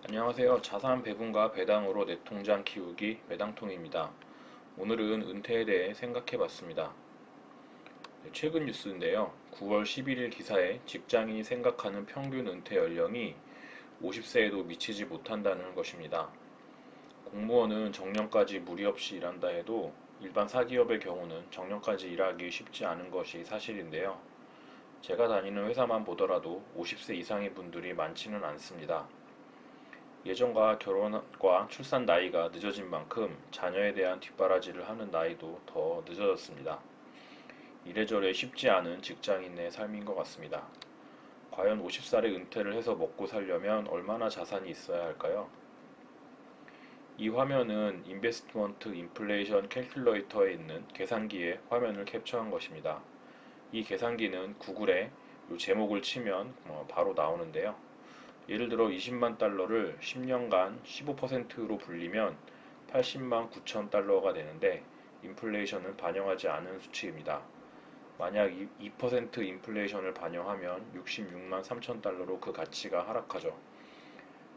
안녕하세요. 자산 배분과 배당으로 내 통장 키우기 매당통입니다. 오늘은 은퇴에 대해 생각해 봤습니다. 최근 뉴스인데요. 9월 11일 기사에 직장인이 생각하는 평균 은퇴 연령이 50세에도 미치지 못한다는 것입니다. 공무원은 정년까지 무리 없이 일한다 해도 일반 사기업의 경우는 정년까지 일하기 쉽지 않은 것이 사실인데요. 제가 다니는 회사만 보더라도 50세 이상의 분들이 많지는 않습니다. 예전과 결혼과 출산 나이가 늦어진 만큼 자녀에 대한 뒷바라지를 하는 나이도 더 늦어졌습니다. 이래저래 쉽지 않은 직장인의 삶인 것 같습니다. 과연 50살에 은퇴를 해서 먹고 살려면 얼마나 자산이 있어야 할까요? 이 화면은 인베스트먼트 인플레이션 캘큘레이터에 있는 계산기의 화면을 캡처한 것입니다. 이 계산기는 구글에 이 제목을 치면 바로 나오는데요. 예를 들어 20만 달러를 10년간 15%로 불리면 80만 9천 달러가 되는데 인플레이션은 반영하지 않은 수치입니다. 만약 2% 인플레이션을 반영하면 66만 3천 달러로 그 가치가 하락하죠.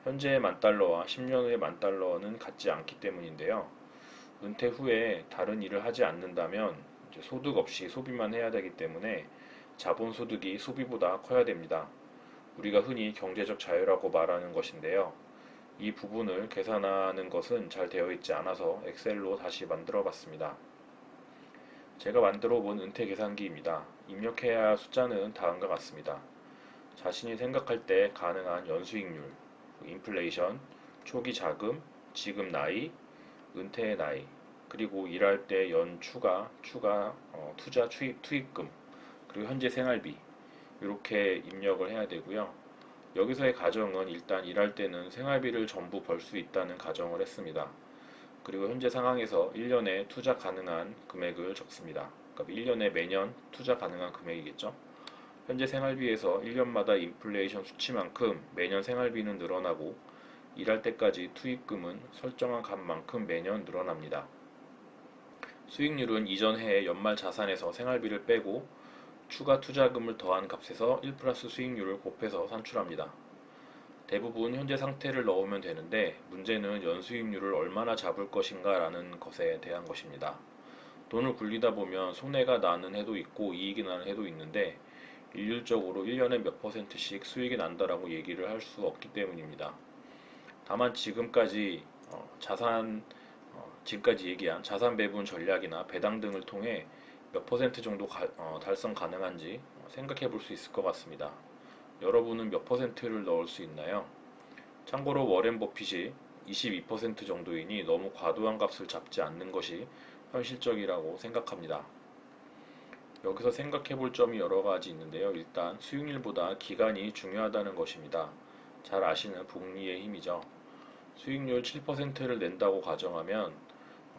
현재의 만 달러와 10년 후의 만 달러는 같지 않기 때문인데요. 은퇴 후에 다른 일을 하지 않는다면 소득 없이 소비만 해야 되기 때문에 자본소득이 소비보다 커야 됩니다. 우리가 흔히 경제적 자유라고 말하는 것인데요. 이 부분을 계산하는 것은 잘 되어 있지 않아서 엑셀로 다시 만들어 봤습니다. 제가 만들어 본 은퇴 계산기입니다. 입력해야 할 숫자는 다음과 같습니다. 자신이 생각할 때 가능한 연수익률, 인플레이션, 초기 자금, 지금 나이, 은퇴의 나이, 그리고 일할 때 연 추가, 투자 투입금, 그리고 현재 생활비, 이렇게 입력을 해야 되고요. 여기서의 가정은 일단 일할 때는 생활비를 전부 벌 수 있다는 가정을 했습니다. 그리고 현재 상황에서 1년에 투자 가능한 금액을 적습니다. 그러니까 1년에 매년 투자 가능한 금액이겠죠. 현재 생활비에서 1년마다 인플레이션 수치만큼 매년 생활비는 늘어나고 일할 때까지 투입금은 설정한 값만큼 매년 늘어납니다. 수익률은 이전 해의 연말 자산에서 생활비를 빼고 추가 투자금을 더한 값에서 1 플러스 수익률을 곱해서 산출합니다. 대부분 현재 상태를 넣으면 되는데 문제는 연수익률을 얼마나 잡을 것인가 라는 것에 대한 것입니다. 돈을 굴리다 보면 손해가 나는 해도 있고 이익이 나는 해도 있는데 일률적으로 1년에 몇 %씩 수익이 난다라고 얘기를 할 수 없기 때문입니다. 다만 지금까지 지금까지 얘기한 자산 배분 전략이나 배당 등을 통해 몇 % 정도 달성 가능한지 생각해 볼 수 있을 것 같습니다. 여러분은 몇 %를 넣을 수 있나요? 참고로 워렌 버핏이 22% 정도이니 너무 과도한 값을 잡지 않는 것이 현실적이라고 생각합니다. 여기서 생각해 볼 점이 여러 가지 있는데요. 일단 수익률보다 기간이 중요하다는 것입니다. 잘 아시는 복리의 힘이죠. 수익률 7%를 낸다고 가정하면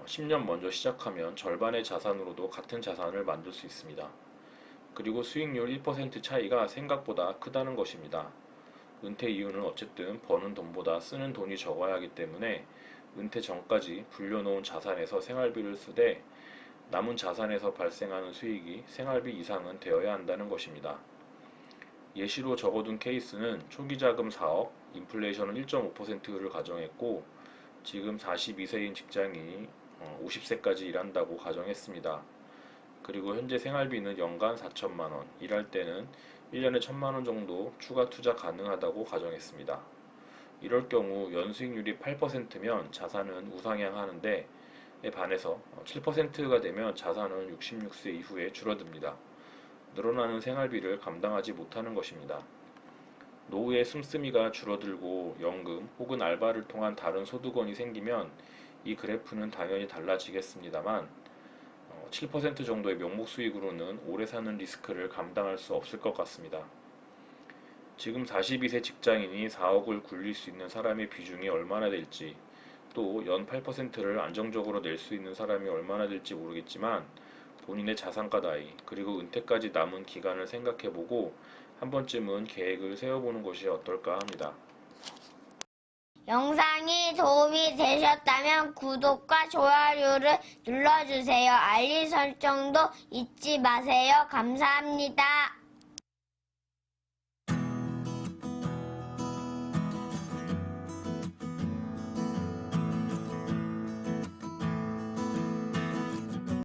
10년 먼저 시작하면 절반의 자산으로도 같은 자산을 만들 수 있습니다. 그리고 수익률 1% 차이가 생각보다 크다는 것입니다. 은퇴 이유는 어쨌든 버는 돈보다 쓰는 돈이 적어야 하기 때문에 은퇴 전까지 불려놓은 자산에서 생활비를 쓰되 남은 자산에서 발생하는 수익이 생활비 이상은 되어야 한다는 것입니다. 예시로 적어둔 케이스는 초기 자금 4억, 인플레이션은 1.5%를 가정했고 지금 42세인 직장인이 50세까지 일한다고 가정했습니다. 그리고 현재 생활비는 연간 4천만 원, 일할 때는 1년에 1천만 원 정도 추가 투자 가능하다고 가정했습니다. 이럴 경우 연수익률이 8%면 자산은 우상향하는데 에 반해서 7%가 되면 자산은 66세 이후에 줄어듭니다. 늘어나는 생활비를 감당하지 못하는 것입니다. 노후에 씀씀이가 줄어들고 연금 혹은 알바를 통한 다른 소득원이 생기면 이 그래프는 당연히 달라지겠습니다만 7% 정도의 명목 수익으로는 오래 사는 리스크를 감당할 수 없을 것 같습니다. 지금 42세 직장인이 4억을 굴릴 수 있는 사람의 비중이 얼마나 될지 또 연 8%를 안정적으로 낼 수 있는 사람이 얼마나 될지 모르겠지만 본인의 자산과 나이 그리고 은퇴까지 남은 기간을 생각해보고 한 번쯤은 계획을 세워보는 것이 어떨까 합니다. 영상이 도움이 되셨다면 구독과 좋아요를 눌러주세요. 알림 설정도 잊지 마세요. 감사합니다.